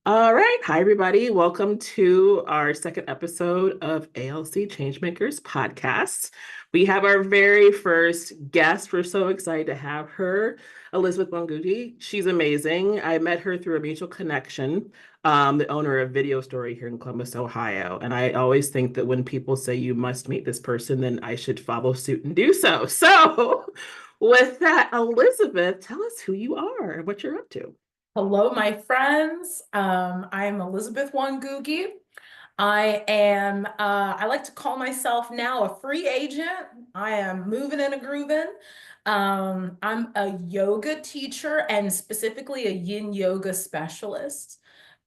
All right. Hi, everybody. Welcome to our second episode of ALC ChangeMakers Podcast. We have our very first guest. We're so excited to have her, Elizabeth Wangugi. She's amazing. I met her through a mutual connection, the owner of Video Story here in Columbus, Ohio. And I always think that when people say you must meet this person, then I should follow suit and do so. So, with that, Elizabeth, tell us who you are and what you're up to. Hello, my friends. I'm Elizabeth Wangugi. I like to call myself now a free agent. I am moving and a grooving. I'm a yoga teacher and specifically a yin yoga specialist.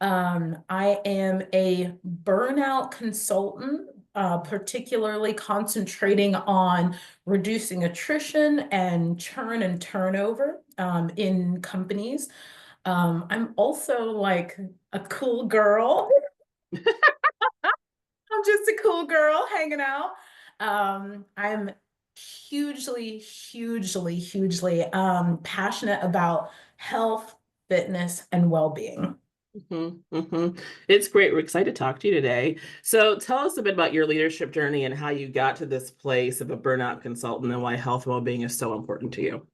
I am a burnout consultant, particularly concentrating on reducing attrition and churn and turnover in companies. I'm also like a cool girl. I'm just a cool girl hanging out. I'm hugely passionate about health, fitness, and well-being. It's great. We're excited to talk to you today. So, tell us a bit about your leadership journey and how you got to this place of a burnout consultant and why health and well-being is so important to you.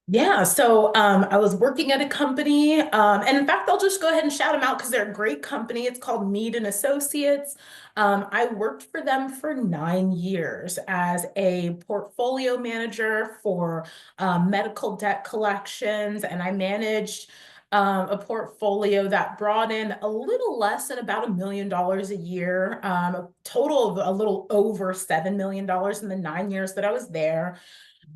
Yeah, so I was working at a company, and in fact, I'll just go ahead and shout them out because they're a great company. It's called Mead and Associates. I worked for them for 9 years as a portfolio manager for medical debt collections, and I managed a portfolio that brought in a little less than about $1 million a year, a total of a little over $7 million in the 9 years that I was there.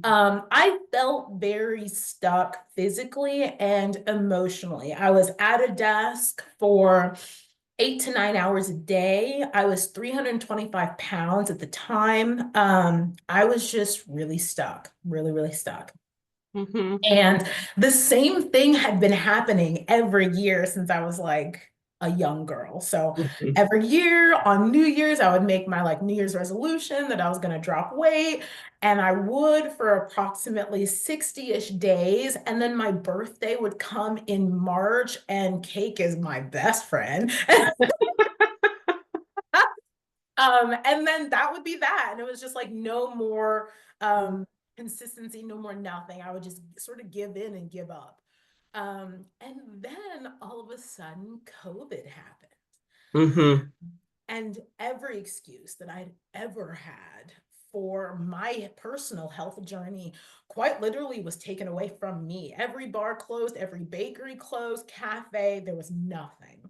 I felt very stuck physically and emotionally. I was at a desk for 8 to 9 hours a day. I was 325 pounds at the time. I was just really stuck, really stuck. Hmm. And the same thing had been happening every year since I was like a young girl. So Hmm. every year on New Year's, I would make my like New Year's resolution that I was going to drop weight. And I would for approximately 60-ish days. And then my birthday would come in March, and cake is my best friend. And then that would be that. And it was just like no more consistency, no more nothing. I would just sort of give in and give up. And then all of a sudden, COVID happened. Hmm. And every excuse that I'd ever had for my personal health journey quite literally was taken away from me. Every bar closed, every bakery closed, cafe, there was nothing.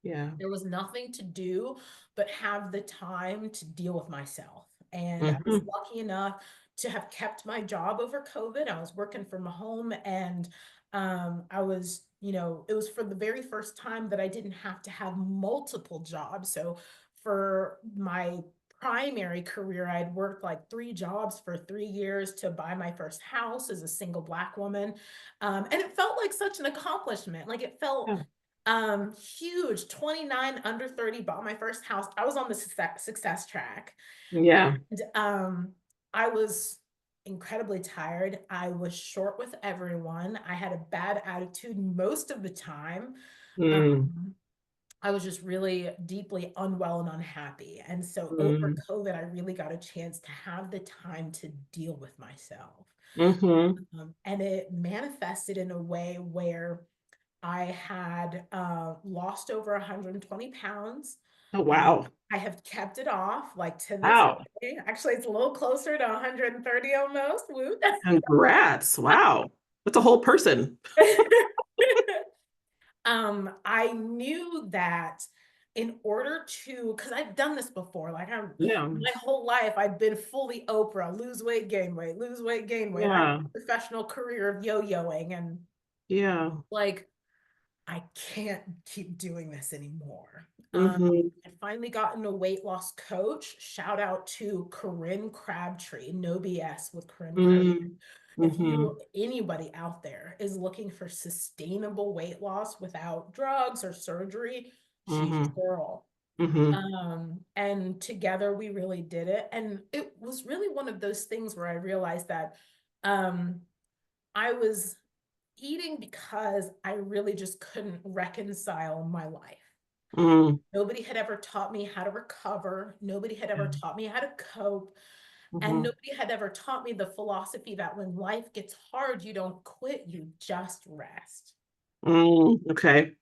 Yeah. There was nothing to do but have the time to deal with myself. And I was Hmm. lucky enough to have kept my job over COVID. I was working from home, and I was, it was for the very first time that I didn't have to have multiple jobs. So for my primary career, I'd worked like 3 jobs for 3 years to buy my first house as a single Black woman. And it felt like such an accomplishment. Like it felt Yeah. huge. 29 under 30, bought my first house. I was on the success track. Yeah. And I was incredibly tired. I was short with everyone. I had a bad attitude most of the time. Mm. Um, I was just really deeply unwell and unhappy. And so over Mm. COVID, I really got a chance to have the time to deal with myself. Hmm. And it manifested in a way where I had lost over 120 pounds. Oh, Um, wow. I have kept it off like to this Wow. day. Actually, it's a little closer to 130 almost. Woo. Congrats. Wow. That's a whole person. I knew that in order to, because I've done this before, like Yeah. my whole life, I've been fully Oprah, lose weight, gain weight, lose weight, gain weight. I have Yeah. a professional career of yo-yoing, and Yeah. like I can't keep doing this anymore. Hmm. I finally gotten a weight loss coach. Shout out to Corinne Crabtree, No BS with Corinne Crabtree. Mm. If Hmm. you, anybody out there is looking for sustainable weight loss without drugs or surgery, she's Hmm. your girl. Hmm. And together we really did it. And it was really one of those things where I realized that um, I was eating because I really just couldn't reconcile my life. Mm, Nobody had ever taught me how to recover. Nobody had ever taught me how to cope. And mm-hmm. nobody had ever taught me the philosophy that when life gets hard, you don't quit, you just rest. Okay.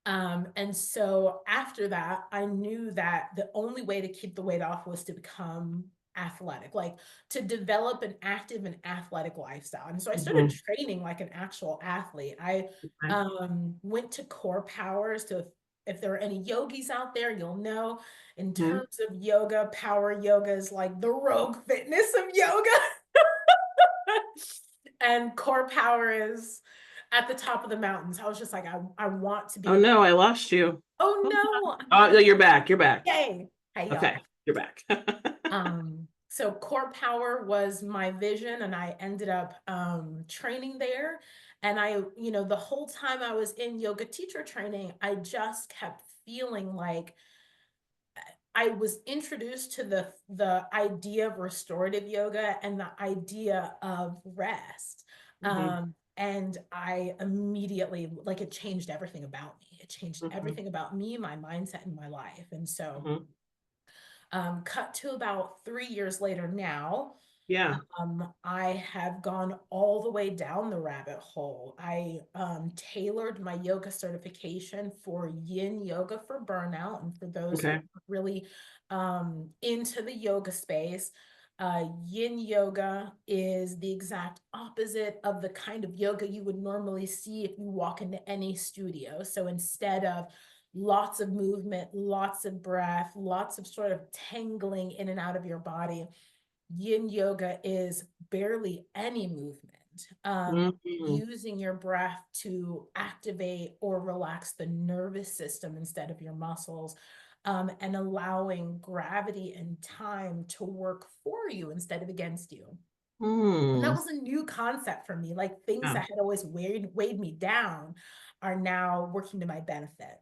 And so after that, I knew that the only way to keep the weight off was to become athletic, like to develop an active and athletic lifestyle. And so I started Mm-hmm. training like an actual athlete. I Okay. went to Core Powers. So if there are any yogis out there, you'll know in Mm-hmm. terms of yoga, power yoga is like the rogue fitness of yoga. And Core Power is at the top of the mountains. I was just like, I want to be Oh a no, I lost you. oh Hold no, on. Oh, no, you're back. You're back. yay. Hey Okay, y'all. you're back. So Core Power was my vision and I ended up training there. And the whole time I was in yoga teacher training, I just kept feeling like I was introduced to the idea of restorative yoga and the idea of rest. Mm-hmm. And I immediately, like, it changed everything about me. It changed Mm-hmm. everything about me, my mindset, and my life. And so, Mm-hmm. cut to about 3 years later now, Yeah. I have gone all the way down the rabbit hole. I tailored my yoga certification for Yin Yoga for Burnout. And for those who Okay. are really into the yoga space, Yin Yoga is the exact opposite of the kind of yoga you would normally see if you walk into any studio. So instead of lots of movement, lots of breath, lots of sort of tangling in and out of your body, Yin yoga is barely any movement, Mm-hmm. using your breath to activate or relax the nervous system instead of your muscles, and allowing gravity and time to work for you instead of against you. And that Mm. was a new concept for me. Like things Yeah. that had always weighed me down are now working to my benefit.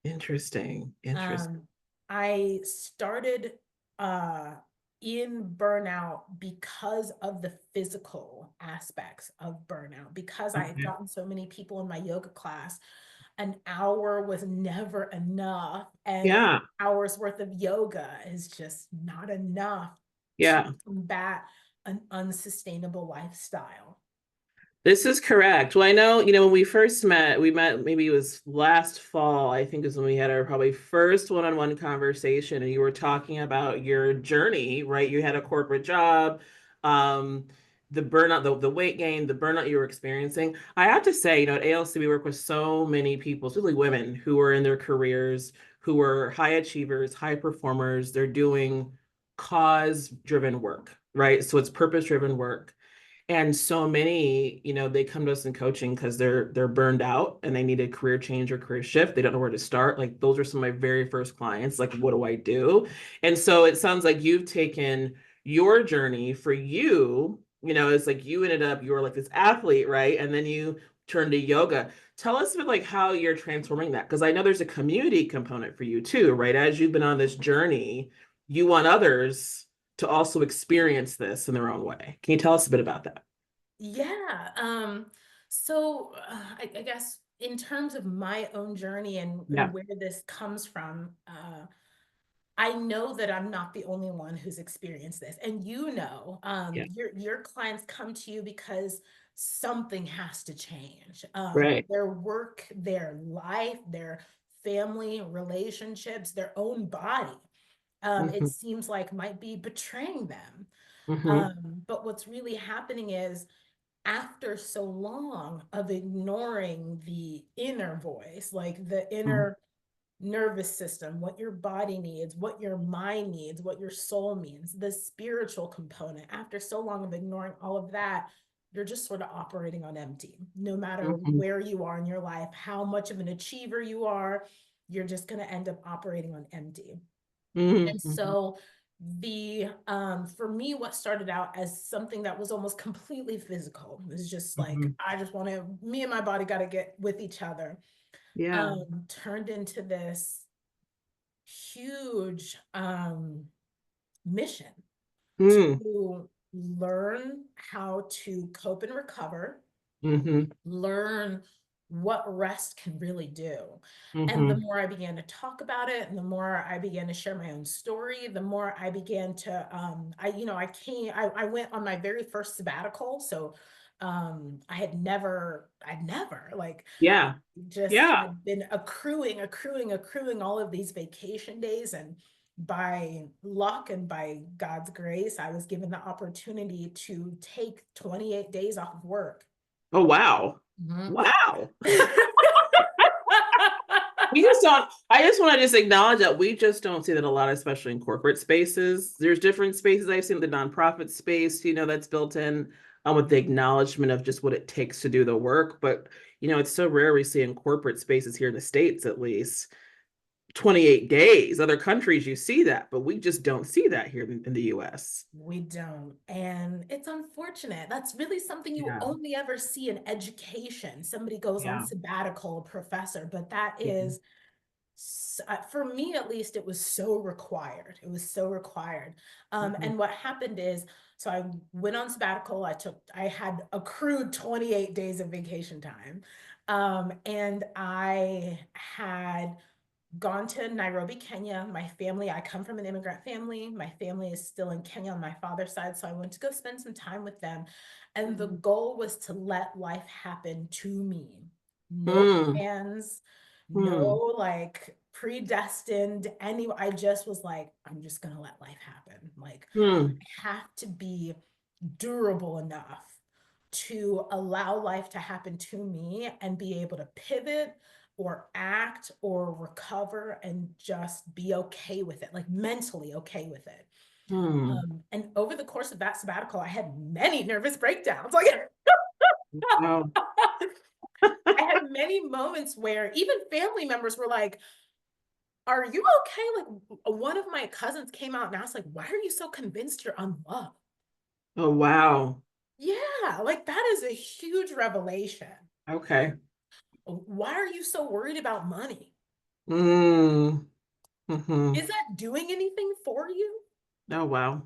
Interesting. Interesting. Um, I started uh, in burnout because of the physical aspects of burnout, because I had Okay. gotten so many people in my yoga class. An hour was never enough, and an Yeah. hour's worth of yoga is just not enough to Yeah. combat an unsustainable lifestyle. This is correct. Well, I know, when we first met, we met maybe it was last fall, I think is when we had our probably first one-on-one conversation, and you were talking about your journey, right? You had a corporate job, um, the burnout, the weight gain, the burnout you were experiencing. I have to say, at ALC, we work with so many people, especially women who are in their careers, who are high achievers, high performers. They're doing cause-driven work, right? So it's purpose-driven work. And so many, they come to us in coaching because they're burned out and they need a career change or career shift. They don't know where to start. Like those are some of my very first clients. Like, what do I do? And so it sounds like you've taken your journey for you, it's like you ended up, you were like this athlete, right? And then you turned to yoga. Tell us about like how you're transforming that. Because I know there's a community component for you too, right? As you've been on this journey, you want others to also experience this in their own way. Can you tell us a bit about that? Yeah. So I guess in terms of my own journey and Yeah. where this comes from, I know that I'm not the only one who's experienced this. And Yeah. your clients come to you because something has to change. Right. Their work, their life, their family, relationships, their own body, it Hmm. seems like might be betraying them. Hmm. But what's really happening is after so long of ignoring the inner voice, like the inner nervous system, what your body needs, what your mind needs, what your soul means, the spiritual component, after so long of ignoring all of that, you're just sort of operating on empty. No matter Hmm. where you are in your life, how much of an achiever you are, you're just going to end up operating on empty. And Hmm. so the for me, what started out as something that was almost completely physical, it was just like Hmm. I just want to, me and my body got to get with each other, Yeah. turned into this huge mission Mm. to learn how to cope and recover, learn what rest can really do. And the Mm-hmm. more I began to talk about it, and the more I began to share my own story, the more I began to, I went on my very first sabbatical. So I'd never like Yeah. just Yeah. had been accruing all of these vacation days. And by luck and by God's grace, I was given the opportunity to take 28 days off of work. Oh, wow. Mhm. Wow. We just don't, I just want to just acknowledge that we just don't see that a lot, especially in corporate spaces. There's different spaces I've seen, the nonprofit space, that's built in with the acknowledgement of just what it takes to do the work. But, it's so rare we see in corporate spaces here in the States, at least 28 days. Other countries, you see that, but we just don't see that here in the US. We don't. And it's unfortunate. That's really something you Yeah. only ever see in education. Somebody goes on Yeah. sabbatical, a professor, but that Yeah. is, for me at least, it was so required. It was so required. Mhm. And what happened is, so I went on sabbatical. I had accrued 28 days of vacation time. And I had gone to Nairobi, Kenya. My family, I come from an immigrant family. My family is still in Kenya on my father's side. So I went to go spend some time with them. And the goal was to let life happen to me. No Mm. plans, no Mm. like predestined any. I just was like, I'm just gonna let life happen. Like Mm. I have to be durable enough to allow life to happen to me and be able to pivot or act or recover and just be okay with it, like mentally okay with it. Mm. And over the course of that sabbatical, I had many nervous breakdowns. Like Wow. I had many moments where even family members were like, "Are you okay?" Like one of my cousins came out and asked, like, "Why are you so convinced you're unloved?" Oh, wow. Yeah, like that is a huge revelation. Okay. Why are you so worried about money? Mm. Mm-hmm. Is that doing anything for you? Oh, wow.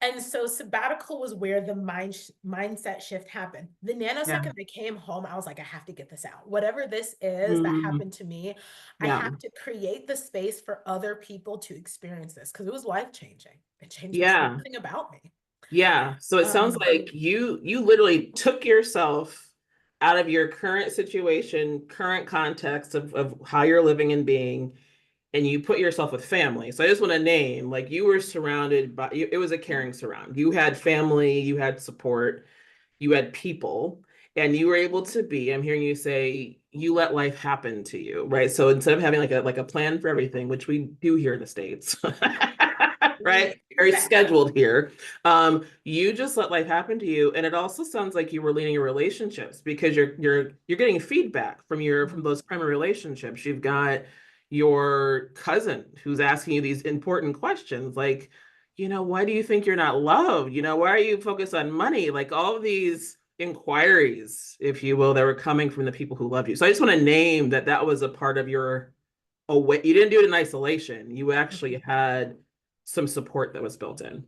And so sabbatical was where the mindset shift happened. The Yeah. nanosecond I came home, I was like, I have to get this out. Whatever this is that Mm. happened to me, I Yeah. have to create the space for other people to experience this because it was life changing. It changed Yeah. everything about me. Yeah. So it sounds Um, like you literally took yourself out of your current situation, current context of how you're living and being, and you put yourself with family. So I just want to name, like, you were surrounded by, it was a caring surround. You had family, you had support, you had people, and you were able to be, I'm hearing you say, you let life happen to you, right? So instead of having like a plan for everything, which we do here in the States, right? Very Facts. scheduled here. You just let life happen to you. And it also sounds like you were leading your relationships because you're getting feedback from those primary relationships. You've got your cousin who's asking you these important questions like, why do you think you're not loved? Why are you focused on money? Like all of these inquiries, if you will, that were coming from the people who love you. So I just want to name that was a part of your away. You didn't do it in isolation. You actually had some support that was built in.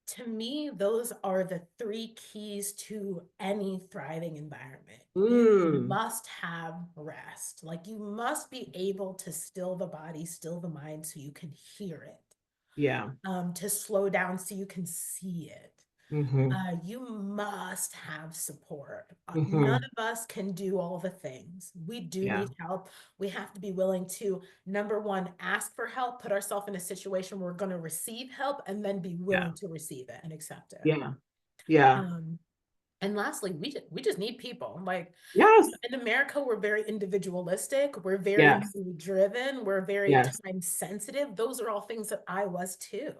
To me, those are the three keys to any thriving environment. You Mm, must have rest. Like you must be able to still the body, still the mind so you can hear it, yeah. to slow down so you can see it. Mm-hmm. You must have support. None Mm-hmm. of us can do all the things. We do Yeah. need help. We have to be willing to, number one, ask for help, put ourselves in a situation where we're going to receive help, and then be Yeah. willing to receive it and accept it. Yeah. Yeah. Um, and lastly, we just need people. Like Yes. in America, we're very individualistic. We're very Yes. money driven. We're very Yes. time sensitive. Those are all things that I was too.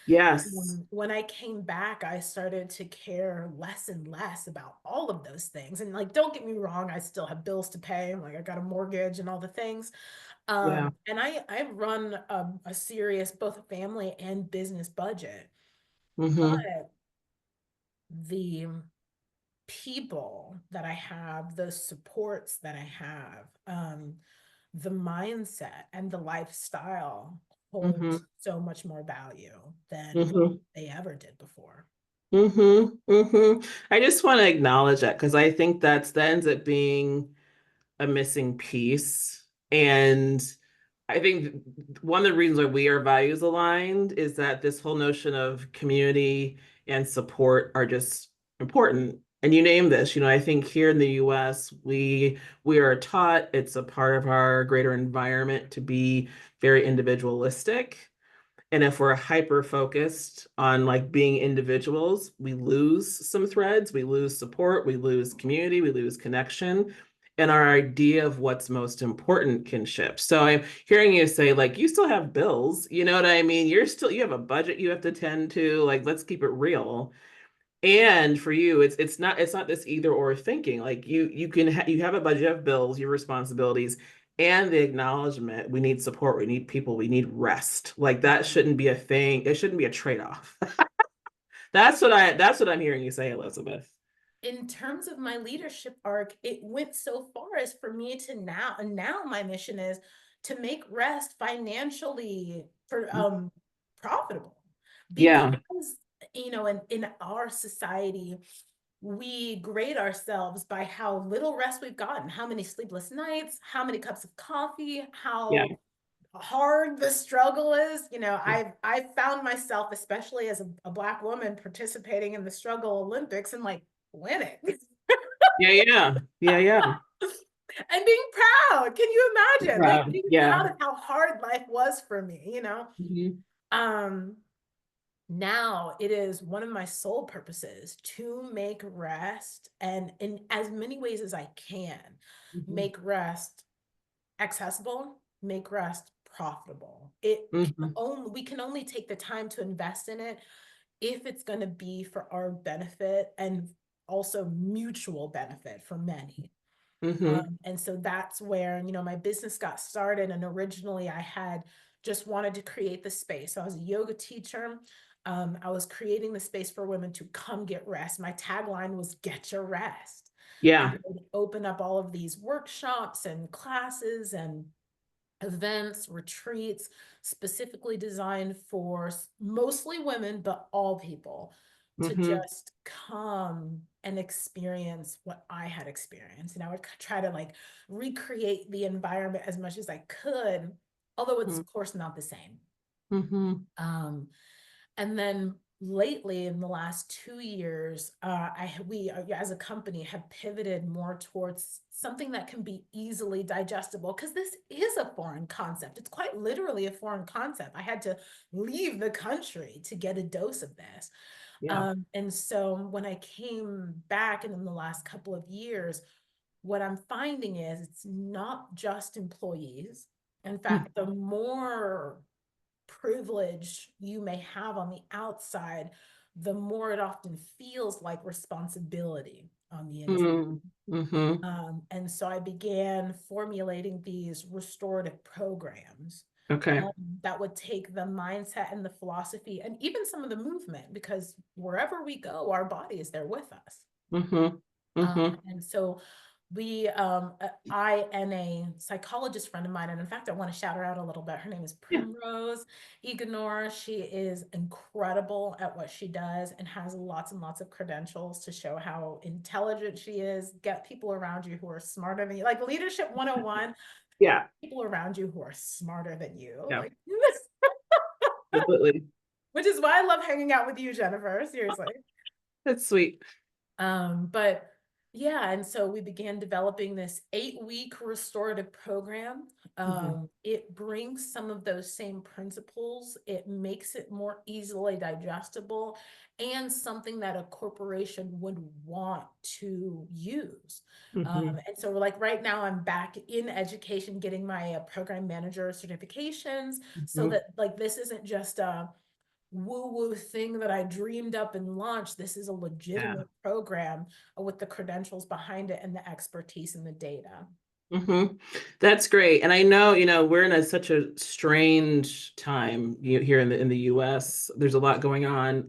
Yes. When I came back, I started to care less and less about all of those things. And like, don't get me wrong, I still have bills to pay. Like I got a mortgage and all the things. Yeah. And I run a serious both family and business budget. Mm-hmm. But the people that I have, the supports that I have, the mindset and the lifestyle hold Mm-hmm. so much more value than Mm-hmm. they ever did before. I just want to acknowledge that because I think that ends up being a missing piece. And I think one of the reasons why we are values aligned is that this whole notion of community and support are just important. And you name this, I think here in the US, we are taught it's a part of our greater environment to be very individualistic. And if we're hyper focused on like being individuals, we lose some threads, we lose support, we lose community, we lose connection, and our idea of what's most important can shift. So I'm hearing you say, like, you still have bills, you know what I mean? You have a budget you have to tend to, like, let's keep it real. And for you, it's not this either or thinking. Like you have a budget, you have bills, your responsibilities, and the acknowledgement we need support, we need people, we need rest. Like that shouldn't be a thing. It shouldn't be a trade-off. That's what I'm hearing you say, Elizabeth. In terms of my leadership arc, it went so far as for me to now, and now my mission is to make rest financially profitable. Yeah. Because in our society, we grade ourselves by how little rest we've gotten, how many sleepless nights, how many cups of coffee, Yeah. how hard the struggle is. I've found myself, especially as a Black woman, participating in the struggle Olympics and like winning. Yeah, yeah. Yeah, yeah. And being proud. Can you imagine? Like Proud. being Yeah. proud of how hard life was for me. Mhm. Um, Now it is one of my sole purposes to make rest, and in as many ways as I can, Mhm. make rest accessible, make rest profitable. Mhm. We can only take the time to invest in it if it's going to be for our benefit and also mutual benefit for many. Mhm. And so that's where, my business got started. And originally I had just wanted to create the space. So I was a yoga teacher. I was creating the space for women to come get rest. My tagline was get your rest. And Yeah. I would open up all of these workshops and classes and events, retreats, specifically designed for mostly women, but all people to Mhm. just come and experience what I had experienced. And I would try to like recreate the environment as much as I could, although it's of course not the same. Mhm. Um, and then lately, in the last 2 years, we as a company have pivoted more towards something that can be easily digestible because this is a foreign concept. It's quite literally a foreign concept. I had to leave the country to get a dose of this. Yeah. And so when I came back, and in the last couple of years, what I'm finding is it's not just employees. In Mhm. fact, the more privilege you may have on the outside, the more it often feels like responsibility on the inside. Mhm. Mhm. And so I began formulating these restorative programs Okay. um, that would take the mindset and the philosophy and even some of the movement, because wherever we go, our body is there with us. Mhm. Mhm. And so I and a psychologist friend of mine, and in fact, I want to shout her out a little bit. Her name is Yeah. Primrose Ignore. She is incredible at what she does and has lots and lots of credentials to show how intelligent she is. Get people around you who are smarter than you. Like Leadership 101, Yeah. people around you who are smarter than you. Yeah. Like, Completely. which is why I love hanging out with you, Jennifer. Seriously. That's sweet. But yeah, and so we began developing this 8-week restorative program. Mhm. It brings some of those same principles, it makes it more easily digestible and something that a corporation would want to use. Mhm. And so, like, right now, I'm back in education getting my program manager certifications so Mhm. that, like, this isn't just a woo-woo thing that I dreamed up and launched. This is a Yeah. legitimate program with the credentials behind it and the expertise and the data. That's great. And I know, we're in such a strange time here in the US. There's a lot going on.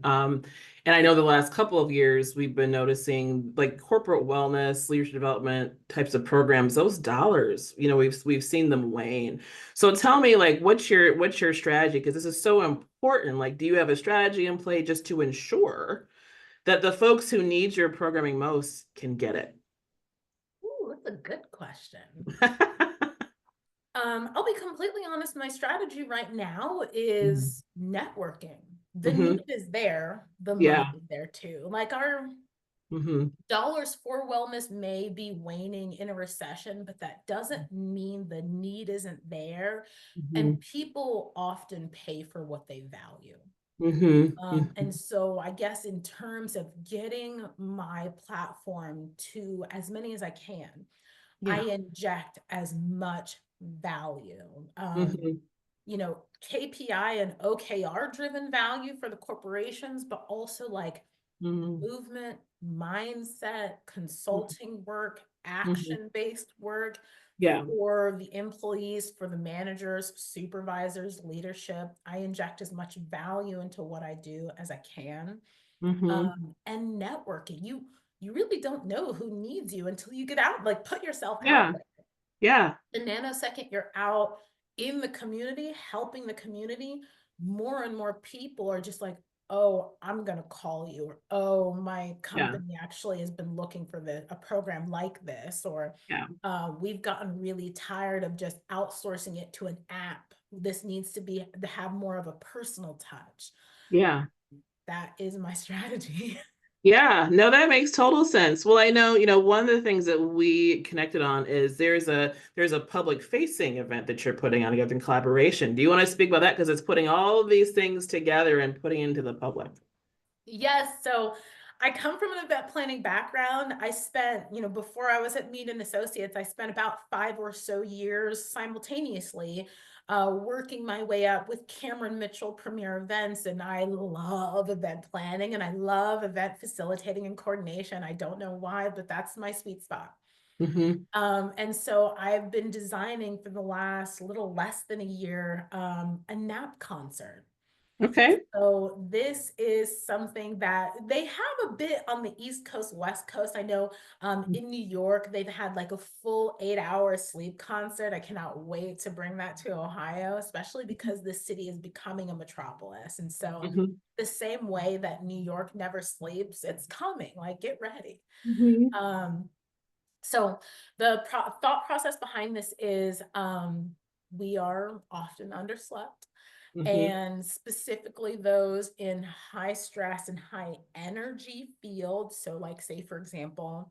And I know the last couple of years we've been noticing like corporate wellness, leadership development types of programs, those dollars, we've seen them wane. So tell me, like, what's your strategy? Because this is so important. Like, do you have a strategy in play just to ensure that the folks who need your programming most can get it? Ooh, that's a good question. I'll be completely honest, my strategy right now is networking. The Mm-hmm. need is there, the Yeah. money is there too. Like our Mm-hmm. dollars for wellness may be waning in a recession, but that doesn't mean the need isn't there. Mm-hmm. And people often pay for what they value. Mm-hmm. And so I guess in terms of getting my platform to as many as I can, I Yeah. inject as much value. Mm-hmm. KPI and OKR driven value for the corporations, but also like Mm-hmm. movement, mindset, consulting work, Mm-hmm. action-based work Yeah. for the employees, for the managers, supervisors, leadership. I inject as much value into what I do as I can. Mm-hmm. And networking. You really don't know who needs you until you get out, like put yourself out Yeah. there. Yeah. The nanosecond you're out in the community, helping the community, more and more people are just like, oh, I'm going to call you, or oh, my Yeah. company actually has been looking for a program like this, or Yeah. we've gotten really tired of just outsourcing it to an app. This needs to have more of a personal touch. Yeah. That is my strategy. Yeah, no, that makes total sense. Well, I know, one of the things that we connected on is there's a public facing event that you're putting on together in collaboration. Do you want to speak about that? Because it's putting all of these things together and putting into the public. Yes. So I come from an event planning background. I spent, before I was at Mead and Associates, I spent about 5 or so years simultaneously working my way up with Cameron Mitchell Premier Events. And I love event planning and I love event facilitating and coordination. I don't know why, but that's my sweet spot. Mm-hmm. And so I've been designing for the last little less than a year a nap concert. Okay. So this is something that they have a bit on the East Coast, West Coast. I know in New York, they've had like a full 8 hour sleep concert. I cannot wait to bring that to Ohio, especially because this city is becoming a metropolis. And so Mm-hmm. the same way that New York never sleeps, it's coming, like get ready. Mm-hmm. So the thought process behind this is we are often underslept, Mm-hmm. and specifically those in high stress and high energy fields. So like say, for example,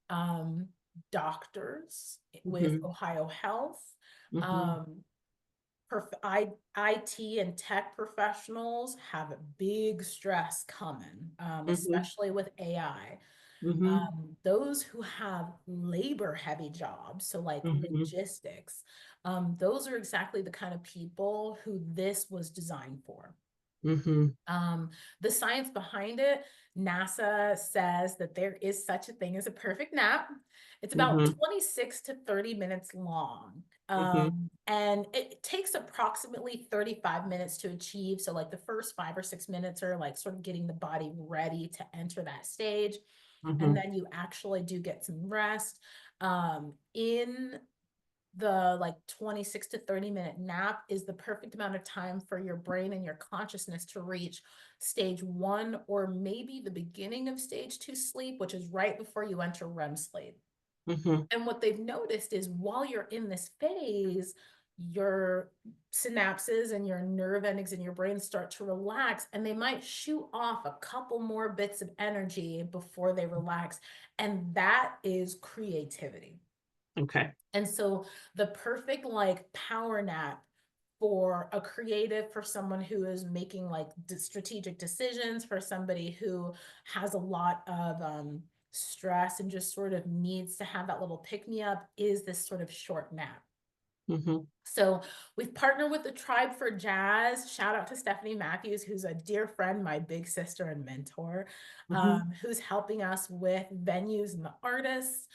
um, doctors with Mm-hmm. Ohio Health, Mm-hmm. um, IT and tech professionals have a big stress coming, Mm-hmm. especially with AI. Mm-hmm. Those who have labor heavy jobs, so like Mm-hmm. logistics, those are exactly the kind of people who this was designed for. Mm-hmm. The science behind it, NASA says that there is such a thing as a perfect nap. It's about Mm-hmm. 26 to 30 minutes long. Mm-hmm. And it takes approximately 35 minutes to achieve. So, like the first 5 or 6 minutes are like sort of getting the body ready to enter that stage. And Mm-hmm. then you actually do get some rest. In the like 26 to 30-minute nap is the perfect amount of time for your brain and your consciousness to reach stage 1 or maybe the beginning of stage 2 sleep, which is right before you enter REM sleep. Mm-hmm. And what they've noticed is while you're in this phase, your synapses and your nerve endings in your brain start to relax, and they might shoot off a couple more bits of energy before they relax. And that is creativity. Okay. And so the perfect like power nap for a creative, for someone who is making like strategic decisions, for somebody who has a lot of stress and just sort of needs to have that little pick me up, is this sort of short nap. Mm-hmm. So we've partnered with the Tribe for Jazz. Shout out to Stephanie Matthews, who's a dear friend, my big sister and mentor, Mm-hmm. who's helping us with venues and the artists,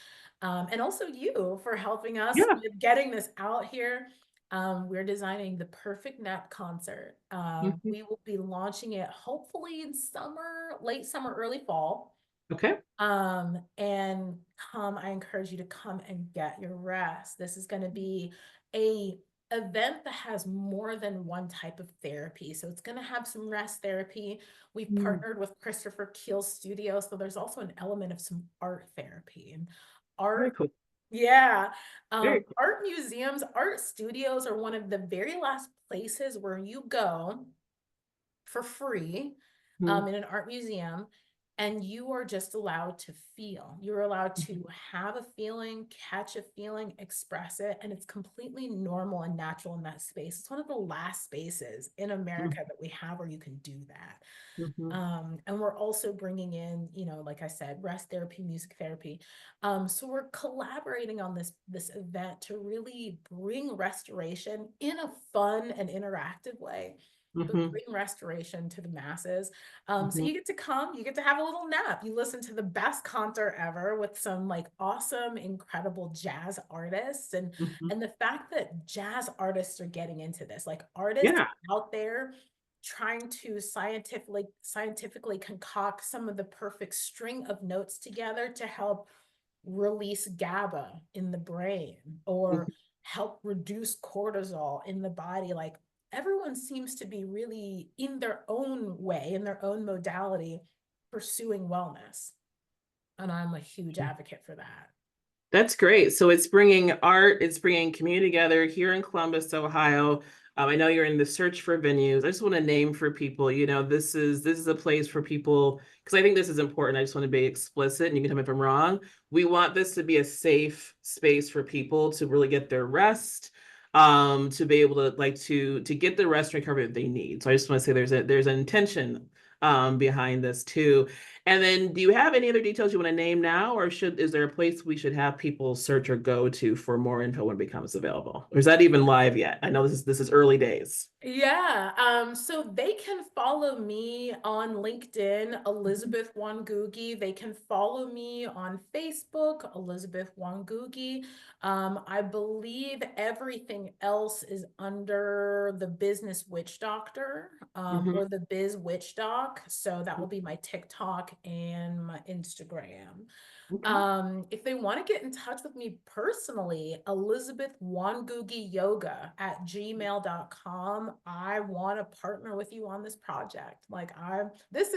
and also you for helping us Yeah. with getting this out here. We're designing the perfect nap concert. Mm-hmm. We will be launching it hopefully in summer, late summer, early fall. Okay. And I encourage you to come and get your rest. This is going to be a event that has more than one type of therapy. So it's going to have some rest therapy. We've Mm. partnered with Christopher Keel's studio. So there's also an element of some art therapy and Very art. cool. Yeah. Very cool. Art museums, art studios are one of the very last places where you go for free Mm. in an art museum, and you are just allowed to feel. You're allowed to have a feeling, catch a feeling, express it, and it's completely normal and natural in that space. It's one of the last spaces in America that we have where you can do that. Mm-hmm. And we're also bringing in, like I said, rest therapy, music therapy. So we're collaborating on this event to really bring restoration in a fun and interactive way, but Mm-hmm. bring restoration to the masses. So Mm-hmm. you get to come, you get to have a little nap. You listen to the best concert ever with some like awesome, incredible jazz artists. And Mm-hmm. and the fact that jazz artists are getting into this, like artists Yeah. out there trying to scientifically concoct some of the perfect string of notes together to help release GABA in the brain or Mhm. help reduce cortisol in the body. Like everyone seems to be really in their own way, in their own modality, pursuing wellness. And I'm a huge advocate for that. That's great. So it's bringing art, it's bringing community together here in Columbus, Ohio. I know you're in the search for venues. I just want to name for people, this is a place for people, because I think this is important. I just want to be explicit, and you can tell me if I'm wrong. We want this to be a safe space for people to really get their rest, to be able to to get the rest and recovery that they need. So I just want to say there's an intention behind this too. And then do you have any other details you want to name now, or is there a place we should have people search or go to for more info when it becomes available? Or is that even live yet? I know this is early days. Yeah, so they can follow me on LinkedIn, Elizabeth Wangugi. They can follow me on Facebook, Elizabeth Wangugi. I believe everything else is under the Business Witch Doctor, Mhm. or the Biz Witch Doc. So that will be my TikTok and my Instagram. Okay. If they want to get in touch with me personally, Elizabeth Wangugi Yoga at gmail.com. I want to partner with you on this project. This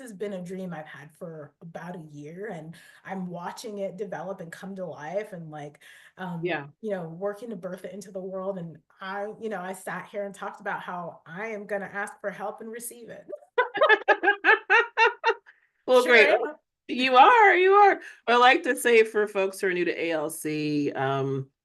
has been a dream I've had for about a year, and I'm watching it develop and come to life, and Yeah. working to birth it into the world. And I sat here and talked about how I am going to ask for help and receive it. Well, Sure great. am. You are. I like to say for folks who are new to ALC,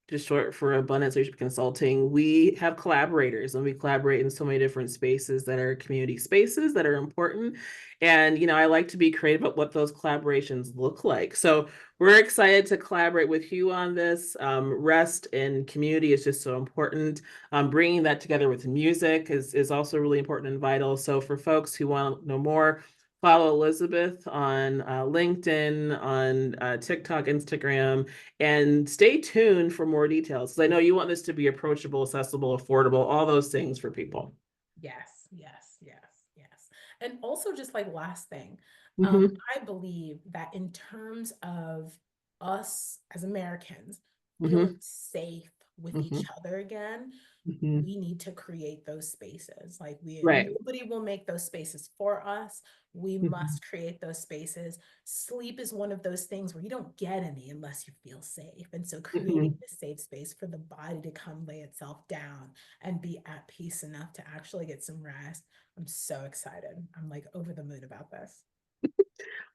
just short for Abundance Leadership Consulting, we have collaborators and we collaborate in so many different spaces that are community spaces that are important. And, I like to be creative about what those collaborations look like. So we're excited to collaborate with you on this. Rest and community is just so important. Bringing that together with music is also really important and vital. So for folks who want to know more, follow Elizabeth on LinkedIn, on TikTok, Instagram, and stay tuned for more details. Because I know you want this to be approachable, accessible, affordable, all those things for people. Yes, yes, yes, yes. And also, just like last thing, Hmm. I believe that in terms of us as Americans feeling Hmm. safe with Hmm. each other again, Hmm. we need to create those spaces. Like Right. nobody will make those spaces for us. We Hmm. must create those spaces. Sleep is one of those things where you don't get any unless you feel safe. And so creating Hmm. this safe space for the body to come lay itself down and be at peace enough to actually get some rest. I'm so excited. I'm like over the moon about this.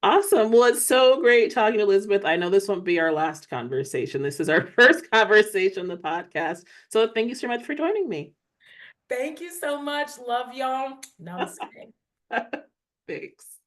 Awesome. Well, it's so great talking to Elizabeth. I know this won't be our last conversation. This is our first conversation on the podcast. So thank you so much for joining me. Thank you so much. Love y'all. Namaste. Thanks.